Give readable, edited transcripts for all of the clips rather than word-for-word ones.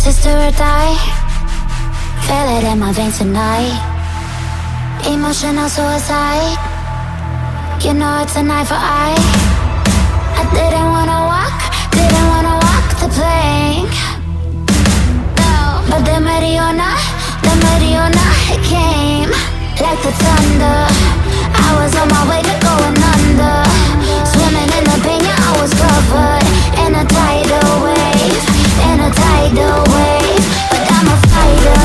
is do or die. Feel it in my veins tonight. Emotional suicide. You know it's an eye for eye. I didn't wanna walk the plank. No, but the Mariona, it came like the thunder. I was on my way to going under. Swimming in the pain, yeah, I was covered in a tidal wave, in a tidal wave. But I'm a fighter.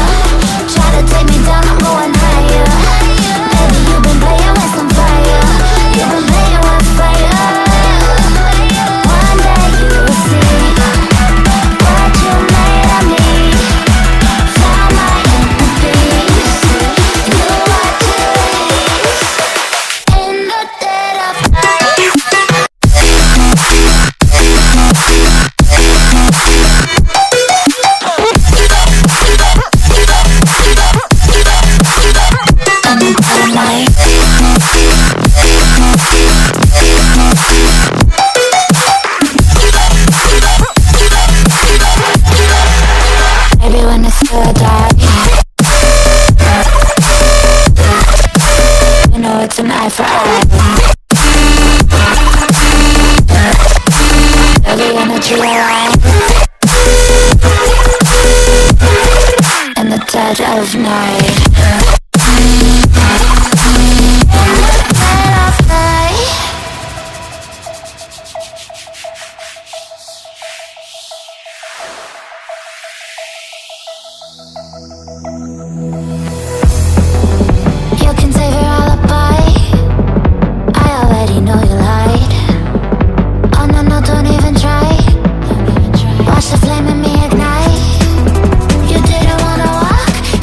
Try to take me down, I'm going higher. Baby, you've been playing with some fire. You've been playing with fire. One day you will see what you made of me. Found my inner peace. You are today's in the dead of night. Maybe when it's still dark, you know it's an eye for eye. Every energy alive in the dead of night.